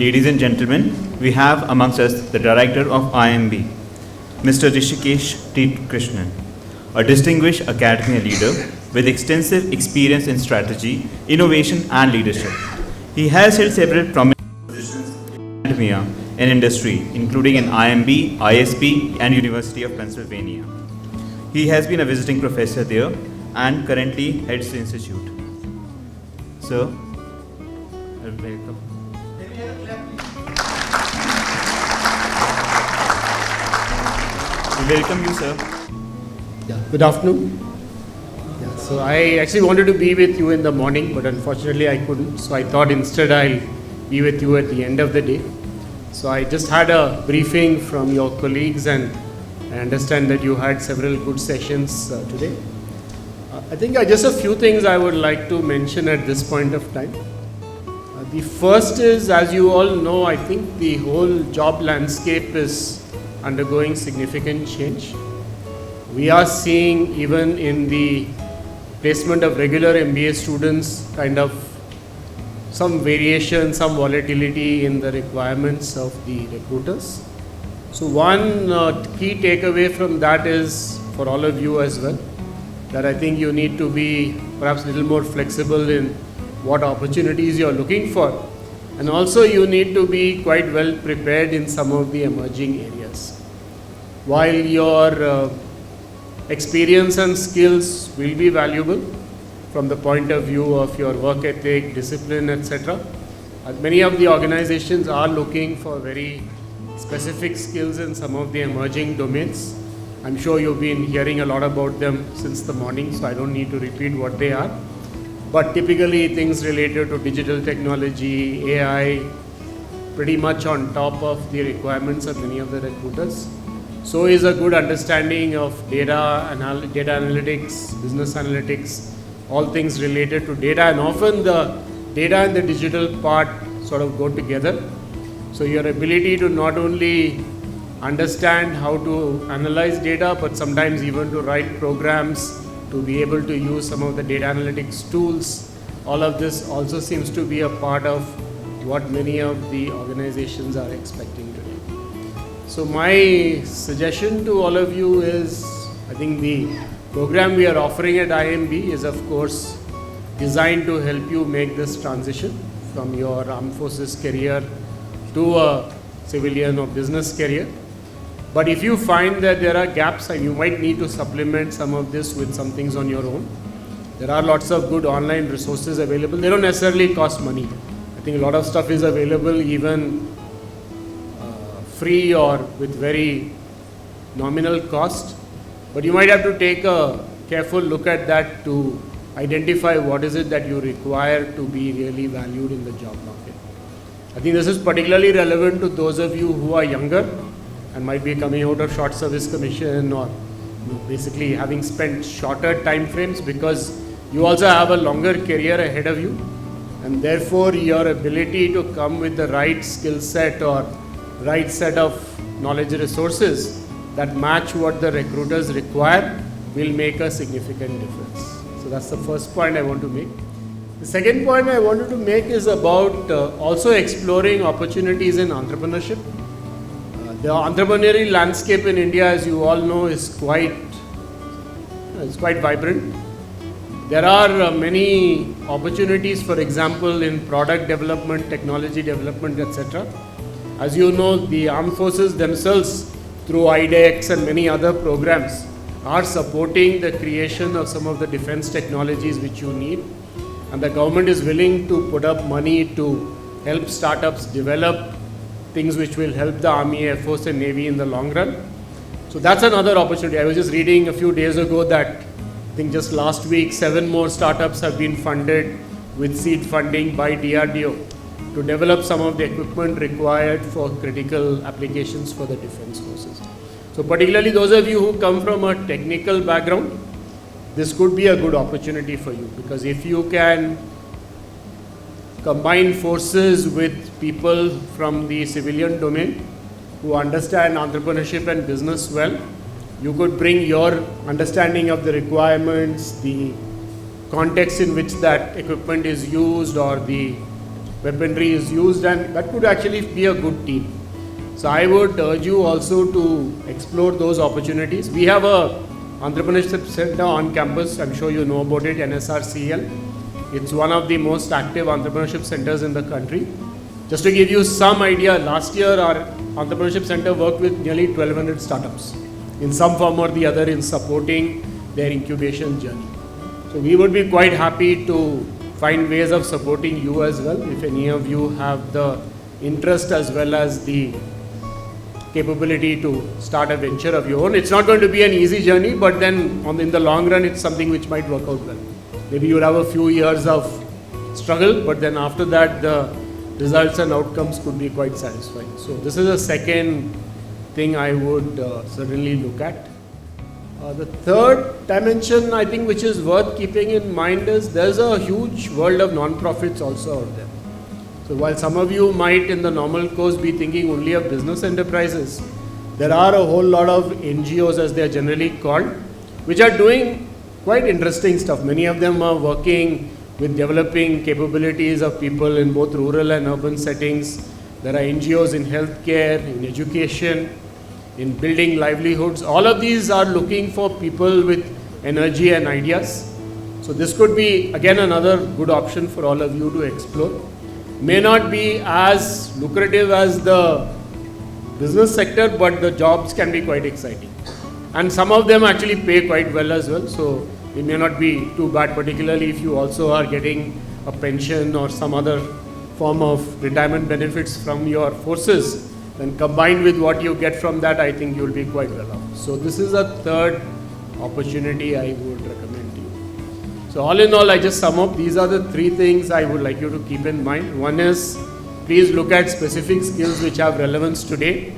ladies and gentlemen, we have amongst us the Director of IIMB, Mr. Rishikesh T. Krishnan, a distinguished academia leader with extensive experience in strategy, innovation and leadership. He has held several prominent positions in academia and industry, including in IIMB, ISP and University of Pennsylvania. He has been a visiting professor there and currently heads the institute. Sir, welcome. We welcome you, sir. Yeah, good afternoon. Yeah, so I actually wanted to be with you in the morning, but unfortunately I couldn't. So I thought instead I'll be with you at the end of the day. So I just had a briefing from your colleagues and I understand that you had several good sessions today. I think just a few things I would like to mention at this point of time. The first is, as you all know, I think the whole job landscape is undergoing significant change. We are seeing even in the placement of regular MBA students kind of some variation, some volatility in the requirements of the recruiters. So one key takeaway from that is for all of you as well, that I think you need to be perhaps a little more flexible in what opportunities you're looking for. And also you need to be quite well prepared in some of the emerging areas. While your experience and skills will be valuable from the point of view of your work ethic, discipline, etc. Many of the organizations are looking for very specific skills in some of the emerging domains. I'm sure you've been hearing a lot about them since the morning, so I don't need to repeat what they are. But typically things related to digital technology, AI, pretty much on top of the requirements of many of the recruiters. So is a good understanding of data analytics, business analytics, all things related to data, and often the data and the digital part sort of go together. So your ability to not only understand how to analyze data, but sometimes even to write programs, to be able to use some of the data analytics tools, all of this also seems to be a part of what many of the organizations are expecting today. So my suggestion to all of you is, I think the program we are offering at IIMB is of course designed to help you make this transition from your armed forces career to a civilian or business career. But if you find that there are gaps and you might need to supplement some of this with some things on your own, there are lots of good online resources available. They don't necessarily cost money. I think a lot of stuff is available even free or with very nominal cost. But you might have to take a careful look at that to identify what is it that you require to be really valued in the job market. I think this is particularly relevant to those of you who are younger and might be coming out of short service commission or basically having spent shorter time frames, because you also have a longer career ahead of you, and therefore your ability to come with the right skill set or right set of knowledge resources that match what the recruiters require will make a significant difference. So that's the first point I want to make. The second point I wanted to make is about also exploring opportunities in entrepreneurship. The entrepreneurial landscape in India, as you all know, is quite vibrant. There are many opportunities, for example, in product development, technology development, etc. As you know, the armed forces themselves, through IDEX and many other programs, are supporting the creation of some of the defense technologies which you need. And the government is willing to put up money to help startups develop things which will help the Army, Air Force and Navy in the long run. So that's another opportunity. I was just reading a few days ago that I think just last week 7 more startups have been funded with seed funding by DRDO to develop some of the equipment required for critical applications for the defense forces. So particularly those of you who come from a technical background, this could be a good opportunity for you, because if you can combine forces with people from the civilian domain who understand entrepreneurship and business well, you could bring your understanding of the requirements, the context in which that equipment is used, or the weaponry is used, and that could actually be a good team. So I would urge you also to explore those opportunities. We have a entrepreneurship center on campus. I'm sure you know about it, NSRCL. It's one of the most active entrepreneurship centers in the country. Just to give you some idea, last year our entrepreneurship center worked with nearly 1,200 startups in some form or the other in supporting their incubation journey. So we would be quite happy to find ways of supporting you as well if any of you have the interest as well as the capability to start a venture of your own. It's not going to be an easy journey, but then in the long run it's something which might work out well. Maybe you'll have a few years of struggle, but then after that the results and outcomes could be quite satisfying. So this is a second thing I would certainly look at. The third dimension I think which is worth keeping in mind is there's a huge world of non-profits also out there. So while some of you might in the normal course be thinking only of business enterprises, there are a whole lot of NGOs as they are generally called, which are doing quite interesting stuff. Many of them are working with developing capabilities of people in both rural and urban settings. There are NGOs in healthcare, in education, in building livelihoods. All of these are looking for people with energy and ideas. So this could be again another good option for all of you to explore. May not be as lucrative as the business sector, but the jobs can be quite exciting. And some of them actually pay quite well as well. So it may not be too bad, particularly if you also are getting a pension or some other form of retirement benefits from your forces. Then combined with what you get from that, I think you'll be quite well off. So this is a third opportunity I would recommend to you. So all in all, I just sum up. These are the three things I would like you to keep in mind. One is, please look at specific skills which have relevance today.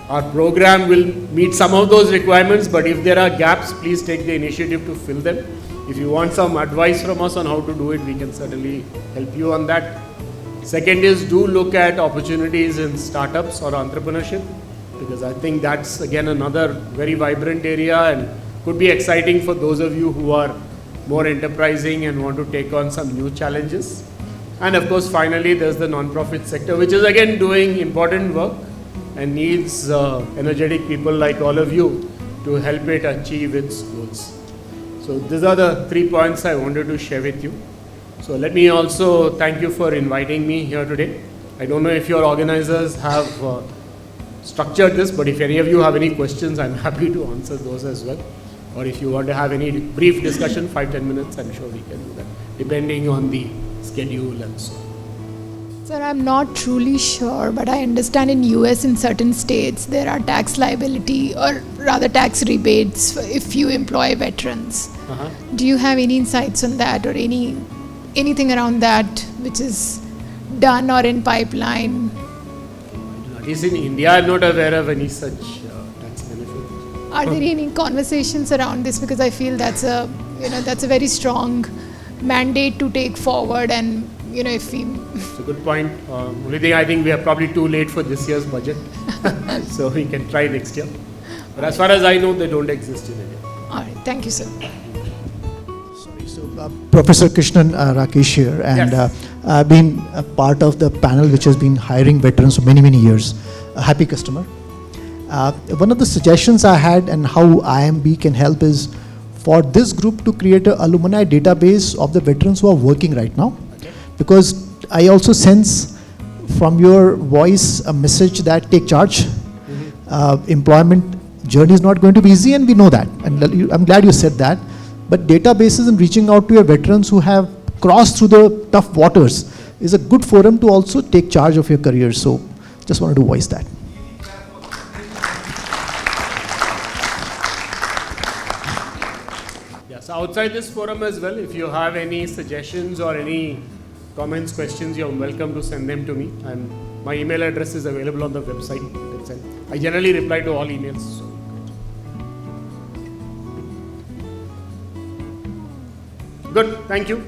Our program will meet some of those requirements, but if there are gaps, please take the initiative to fill them. If you want some advice from us on how to do it, we can certainly help you on that. Second is, do look at opportunities in startups or entrepreneurship, because I think that's again another very vibrant area and could be exciting for those of you who are more enterprising and want to take on some new challenges. And of course, finally, there's the non-profit sector, which is again doing important work and needs energetic people like all of you to help it achieve its goals. So these are the 3 points I wanted to share with you. So let me also thank you for inviting me here today. I don't know if your organizers have structured this, but if any of you have any questions, I'm happy to answer those as well. Or if you want to have any brief discussion, 5-10 minutes, I'm sure we can do that, depending on the schedule and so on. Sir, I'm not truly sure, but I understand in US in certain states there are tax liability or rather tax rebates if you employ veterans. Do you have any insights on that or anything around that which is done or in pipeline? At least in India, I'm not aware of any such tax benefit. Are there any conversations around this? Because I feel that's a very strong mandate to take forward, and if we. It's a good point. Only thing, I think we are probably too late for this year's budget, so we can try next year. But as far as I know, they don't exist in India. All right, thank you, sir. Professor Krishnan, Rakesh here, and Yes. I've been a part of the panel which has been hiring veterans for many, many years. A happy customer. One of the suggestions I had and how IIMB can help is for this group to create an alumni database of the veterans who are working right now. Okay. Because I also sense from your voice a message that take charge. Employment journey is not going to be easy, and we know that. And I'm glad you said that. But databases and reaching out to your veterans who have crossed through the tough waters is a good forum to also take charge of your career. So just wanted to voice that. Yes, outside this forum as well, if you have any suggestions or any comments, questions, you're welcome to send them to me. And my email address is available on the website. I generally reply to all emails. So. Good, thank you.